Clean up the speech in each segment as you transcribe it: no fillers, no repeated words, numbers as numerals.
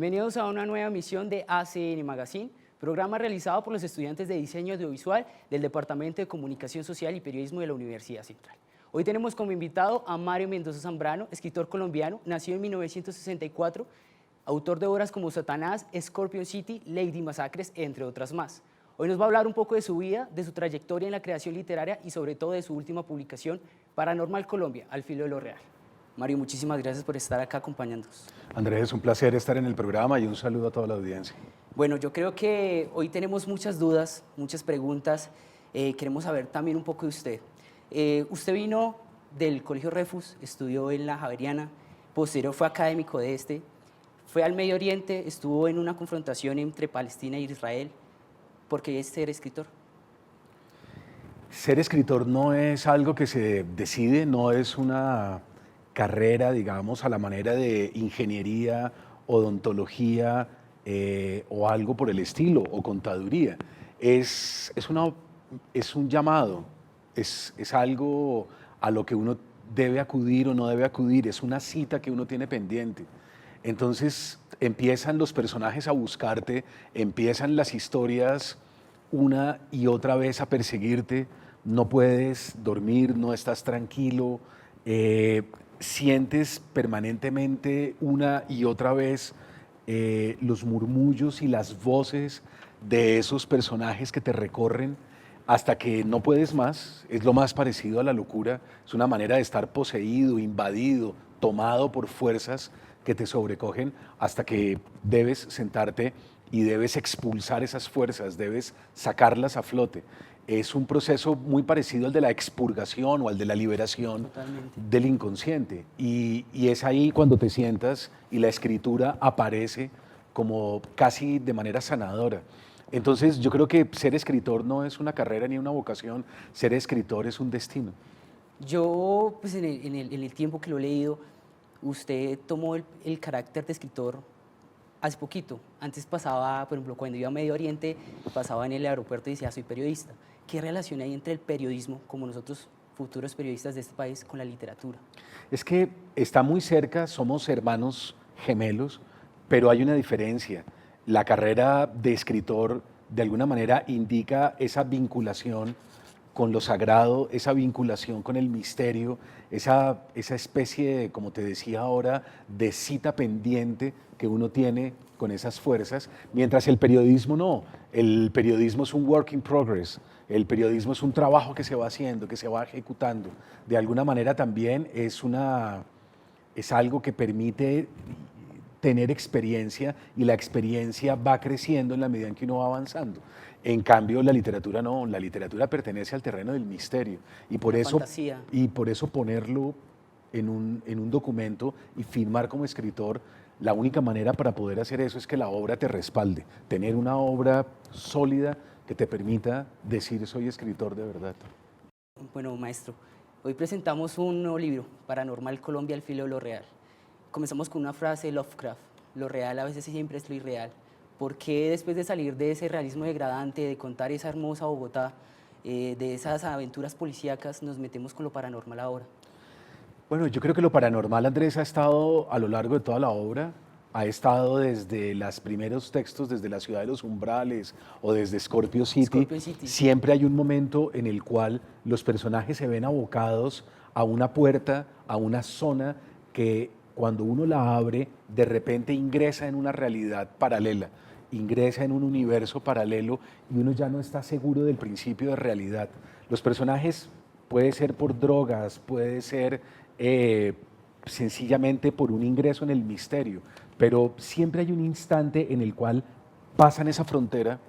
Bienvenidos a una nueva emisión de ACN Magazine, programa realizado por los estudiantes de Diseño Audiovisual del Departamento de Comunicación Social y Periodismo de la Universidad Central. Hoy tenemos como invitado a Mario Mendoza Zambrano, escritor colombiano, nacido en 1964, autor de obras como Satanás, Scorpion City, Lady Masacres, entre otras más. Hoy nos va a hablar un poco de su vida, de su trayectoria en la creación literaria y sobre todo de su última publicación, Paranormal Colombia, al filo de lo real. Mario, muchísimas gracias por estar acá acompañándonos. Andrés, es un placer estar en el programa y un saludo a toda la audiencia. Bueno, yo creo que hoy tenemos muchas dudas, muchas preguntas. Queremos saber también un poco de usted. Usted vino del Colegio Refus, estudió en la Javeriana, posterior fue académico de este, fue al Medio Oriente, estuvo en una confrontación entre Palestina e Israel. ¿Por qué es ser escritor? Ser escritor no es algo que se decide, no es una carrera, digamos, a la manera de ingeniería, odontología o algo por el estilo, o contaduría. Es un llamado, es algo a lo que uno debe acudir o no debe acudir, es una cita que uno tiene pendiente. Entonces empiezan los personajes a buscarte, empiezan las historias una y otra vez a perseguirte, no puedes dormir, no estás tranquilo, sientes permanentemente una y otra vez los murmullos y las voces de esos personajes que te recorren hasta que no puedes más. Es lo más parecido a la locura, es una manera de estar poseído, invadido, tomado por fuerzas que te sobrecogen hasta que debes sentarte y debes expulsar esas fuerzas, debes sacarlas a flote. Es un proceso muy parecido al de la expurgación o al de la liberación del inconsciente. Y es ahí cuando te sientas y la escritura aparece como casi de manera sanadora. Entonces yo creo que ser escritor no es una carrera ni una vocación, ser escritor es un destino. Yo, pues en el tiempo que lo he leído, usted tomó el carácter de escritor hace poquito. Antes pasaba, por ejemplo, cuando iba a Medio Oriente, pasaba en el aeropuerto y decía, soy periodista. ¿Qué relación hay entre el periodismo, como nosotros, futuros periodistas de este país, con la literatura? Es que está muy cerca, somos hermanos gemelos, pero hay una diferencia. La carrera de escritor de alguna manera indica esa vinculación con lo sagrado, esa vinculación con el misterio, esa especie, como te decía ahora, de cita pendiente que uno tiene con esas fuerzas, mientras el periodismo no. El periodismo es un work in progress, el periodismo es un trabajo que se va haciendo, que se va ejecutando. De alguna manera también es algo que permite tener experiencia y la experiencia va creciendo en la medida en que uno va avanzando. En cambio, la literatura no, la literatura pertenece al terreno del misterio y por eso ponerlo en un documento y firmar como escritor, la única manera para poder hacer eso es que la obra te respalde, tener una obra sólida que te permita decir soy escritor de verdad. Bueno, maestro, hoy presentamos un nuevo libro, Paranormal Colombia, al filo de lo real. Comenzamos con una frase de Lovecraft, lo real a veces siempre es lo irreal. ¿Por qué después de salir de ese realismo degradante, de contar esa hermosa Bogotá, de esas aventuras policíacas, nos metemos con lo paranormal ahora? Bueno, yo creo que lo paranormal, Andrés, ha estado a lo largo de toda la obra, ha estado desde los primeros textos, desde la ciudad de los umbrales o desde Scorpio City. Siempre hay un momento en el cual los personajes se ven abocados a una puerta, a una zona que cuando uno la abre, de repente ingresa en una realidad paralela, ingresa en un universo paralelo y uno ya no está seguro del principio de realidad. Los personajes puede ser por drogas, puede ser sencillamente por un ingreso en el misterio, pero siempre hay un instante en el cual pasan esa frontera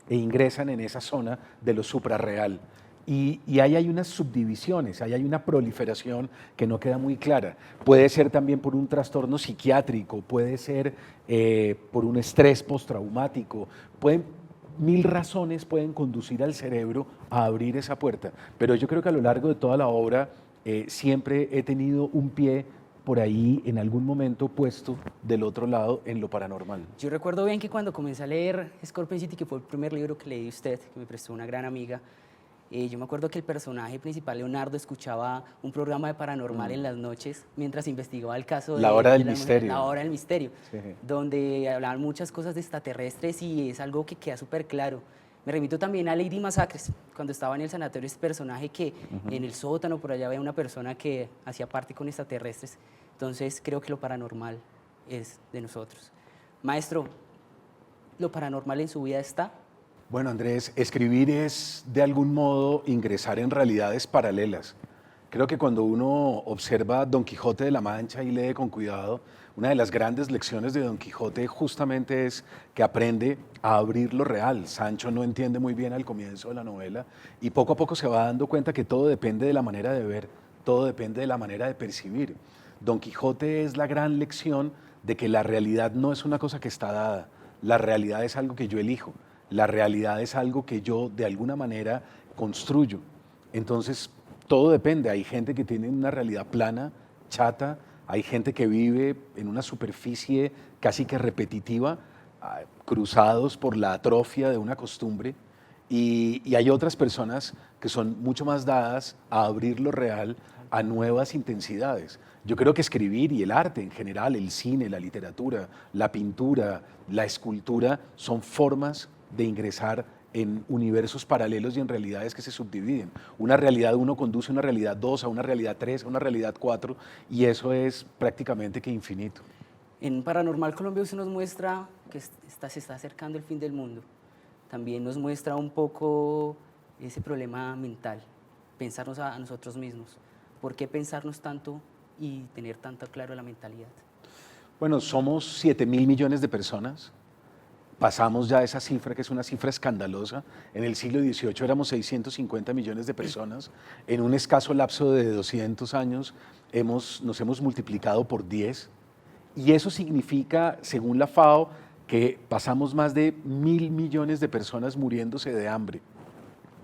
e ingresan en esa zona de lo suprarreal. Y ahí hay unas subdivisiones, ahí hay una proliferación que no queda muy clara. Puede ser también por un trastorno psiquiátrico, puede ser por un estrés postraumático, mil razones pueden conducir al cerebro a abrir esa puerta. Pero yo creo que a lo largo de toda la obra siempre he tenido un pie por ahí en algún momento puesto del otro lado en lo paranormal. Yo recuerdo bien que cuando comencé a leer Scorpion City, que fue el primer libro que leí de usted, que me prestó una gran amiga, Yo me acuerdo que el personaje principal, Leonardo, escuchaba un programa de paranormal en las noches mientras investigaba el caso La hora del de misterio. La Hora del Misterio, Sí. donde hablaban muchas cosas de extraterrestres y es algo que queda súper claro. Me remito también a Lady Masacres, cuando estaba en el sanatorio, este personaje que en el sótano por allá había una persona que hacía parte con extraterrestres. Entonces creo que lo paranormal es de nosotros. Maestro, ¿lo paranormal en su vida está? Bueno, Andrés, escribir es de algún modo ingresar en realidades paralelas. Creo que cuando uno observa Don Quijote de la Mancha y lee con cuidado, una de las grandes lecciones de Don Quijote justamente es que aprende a abrir lo real. Sancho no entiende muy bien al comienzo de la novela y poco a poco se va dando cuenta que todo depende de la manera de ver, todo depende de la manera de percibir. Don Quijote es la gran lección de que la realidad no es una cosa que está dada, la realidad es algo que yo elijo. La realidad es algo que yo de alguna manera construyo. Entonces, todo depende. Hay gente que tiene una realidad plana, chata, hay gente que vive en una superficie casi que repetitiva, cruzados por la atrofia de una costumbre, y hay otras personas que son mucho más dadas a abrir lo real a nuevas intensidades. Yo creo que escribir y el arte en general, el cine, la literatura, la pintura, la escultura, son formas de ingresar en universos paralelos y en realidades que se subdividen. Una realidad 1 conduce a una realidad 2, a una realidad 3, a una realidad 4, y eso es prácticamente que infinito. En Paranormal Colombia usted nos muestra que se está acercando el fin del mundo. También nos muestra un poco ese problema mental, pensarnos a nosotros mismos. ¿Por qué pensarnos tanto y tener tanto claro la mentalidad? Bueno, somos 7.000 millones de personas. Pasamos ya esa cifra, que es una cifra escandalosa. En el siglo XVIII éramos 650 millones de personas. En un escaso lapso de 200 años nos hemos multiplicado por 10. Y eso significa, según la FAO, que pasamos más de 1.000 millones de personas muriéndose de hambre.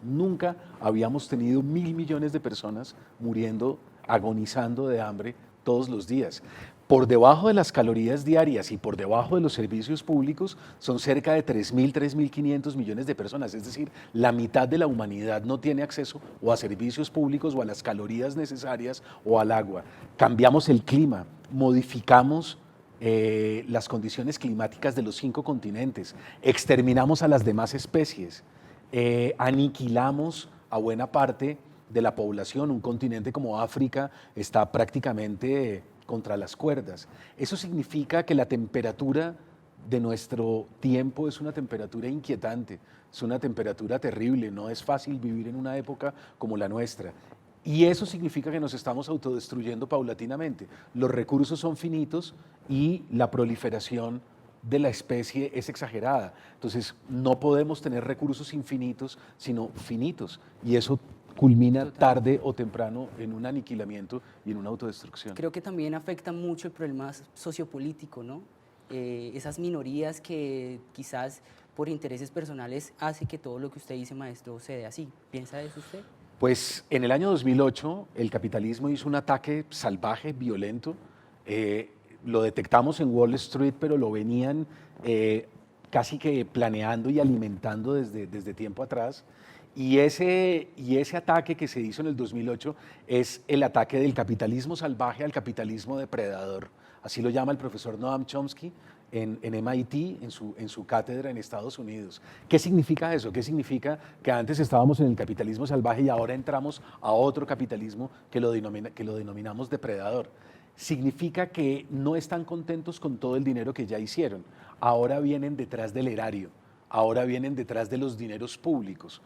Nunca habíamos tenido 1.000 millones de personas muriendo, agonizando de hambre todos los días. Por debajo de las calorías diarias y por debajo de los servicios públicos son cerca de 3.000, 3.500 millones de personas. Es decir, la mitad de la humanidad no tiene acceso o a servicios públicos o a las calorías necesarias o al agua. Cambiamos el clima, modificamos las condiciones climáticas de los 5 continentes, exterminamos a las demás especies, aniquilamos a buena parte de la población. Un continente como África está prácticamente contra las cuerdas. Eso significa que la temperatura de nuestro tiempo es una temperatura inquietante, es una temperatura terrible, no es fácil vivir en una época como la nuestra. Y eso significa que nos estamos autodestruyendo paulatinamente. Los recursos son finitos y la proliferación de la especie es exagerada. Entonces, no podemos tener recursos infinitos, sino finitos. Y eso culmina tarde o temprano en un aniquilamiento y en una autodestrucción. Creo que también afecta mucho el problema sociopolítico, ¿no? Esas minorías que quizás por intereses personales hace que todo lo que usted dice, maestro, se dé así. ¿Piensa eso usted? Pues en el año 2008 el capitalismo hizo un ataque salvaje, violento. Lo detectamos en Wall Street, pero lo venían casi que planeando y alimentando desde tiempo atrás. Y ese ataque que se hizo en el 2008 es el ataque del capitalismo salvaje al capitalismo depredador. Así lo llama el profesor Noam Chomsky en MIT, en su cátedra en Estados Unidos. ¿Qué significa eso? ¿Qué significa que antes estábamos en el capitalismo salvaje y ahora entramos a otro capitalismo que lo denominamos depredador? Significa que no están contentos con todo el dinero que ya hicieron. Ahora vienen detrás del erario, ahora vienen detrás de los dineros públicos.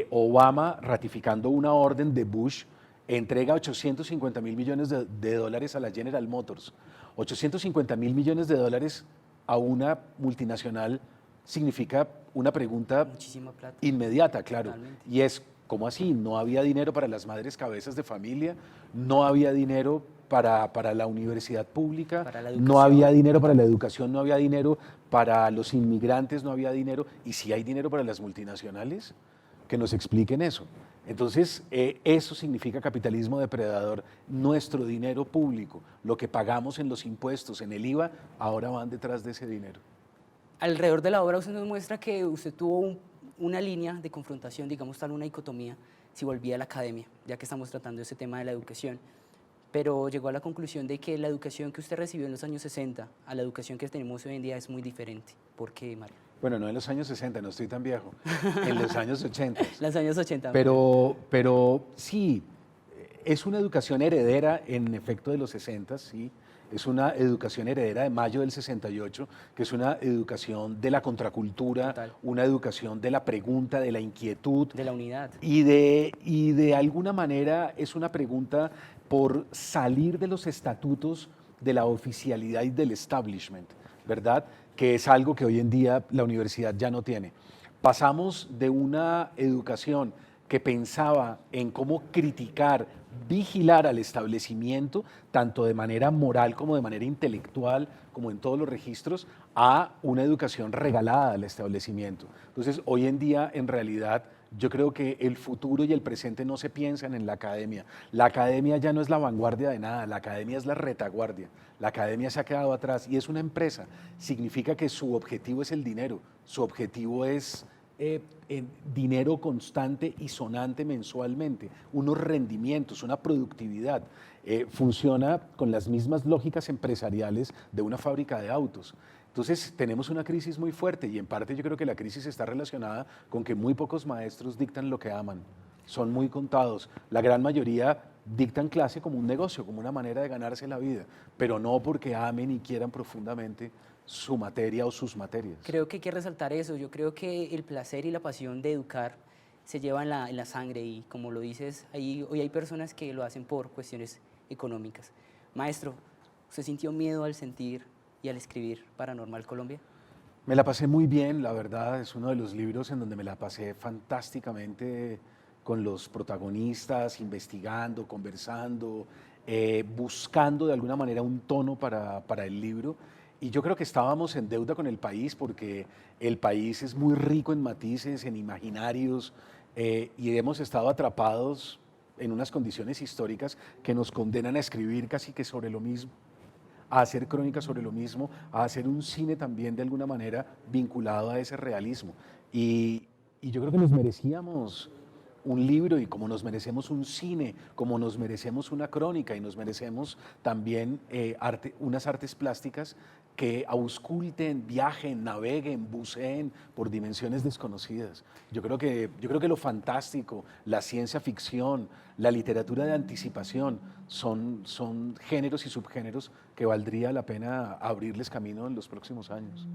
Obama, ratificando una orden de Bush, entrega 850.000 millones de dólares a la General Motors. 850.000 millones de dólares a una multinacional significa una pregunta inmediata, claro. Totalmente. Y es, ¿cómo así? No había dinero para las madres cabezas de familia, no había dinero para la universidad pública, no había dinero para la educación, no había dinero para los inmigrantes, no había dinero. ¿Y si hay dinero para las multinacionales? Que nos expliquen eso. Entonces, eso significa capitalismo depredador. Nuestro dinero público, lo que pagamos en los impuestos, en el IVA, ahora van detrás de ese dinero. Alrededor de la obra usted nos muestra que usted tuvo una línea de confrontación, digamos tal una dicotomía, si volvía a la academia, ya que estamos tratando ese tema de la educación, pero llegó a la conclusión de que la educación que usted recibió en los años 60 a la educación que tenemos hoy en día es muy diferente. ¿Por qué, Mario? Bueno, no en los años 60, no estoy tan viejo, en los años 80. Los años 80. Pero sí, es una educación heredera en efecto de los 60, sí. Es una educación heredera de mayo del 68, que es una educación de la contracultura, Total. una educación de la pregunta, de la inquietud. De la unidad. Y de alguna manera es una pregunta por salir de los estatutos de la oficialidad y del establishment, ¿verdad? Que es algo que hoy en día la universidad ya no tiene. Pasamos de una educación que pensaba en cómo criticar, vigilar al establecimiento, tanto de manera moral como de manera intelectual, como en todos los registros, a una educación regalada al establecimiento. Entonces, hoy en día, en realidad, yo creo que el futuro y el presente no se piensan en la academia. La academia ya no es la vanguardia de nada, la academia es la retaguardia. La academia se ha quedado atrás y es una empresa. Significa que su objetivo es el dinero, su objetivo es dinero constante y sonante mensualmente, unos rendimientos, una productividad. Funciona con las mismas lógicas empresariales de una fábrica de autos. Entonces tenemos una crisis muy fuerte y en parte yo creo que la crisis está relacionada con que muy pocos maestros dictan lo que aman. Son muy contados. La gran mayoría dictan clase como un negocio, como una manera de ganarse la vida, pero no porque amen y quieran profundamente su materia o sus materias. Creo que hay que resaltar eso. Yo creo que el placer y la pasión de educar se lleva en la sangre y como lo dices, hoy hay personas que lo hacen por cuestiones económicas. Maestro, ¿usted sintió miedo al sentir y al escribir Paranormal Colombia? Me la pasé muy bien, la verdad, es uno de los libros en donde me la pasé fantásticamente con los protagonistas, investigando, conversando, buscando de alguna manera un tono para el libro. Y yo creo que estábamos en deuda con el país porque el país es muy rico en matices, en imaginarios, y hemos estado atrapados en unas condiciones históricas que nos condenan a escribir casi que sobre lo mismo, a hacer crónicas sobre lo mismo, a hacer un cine también de alguna manera vinculado a ese realismo. Y yo creo que nos merecíamos un libro y como nos merecemos un cine, como nos merecemos una crónica y nos merecemos también unas artes plásticas que ausculten, viajen, naveguen, buceen por dimensiones desconocidas. Yo creo que lo fantástico, la ciencia ficción, la literatura de anticipación son géneros y subgéneros que valdría la pena abrirles camino en los próximos años.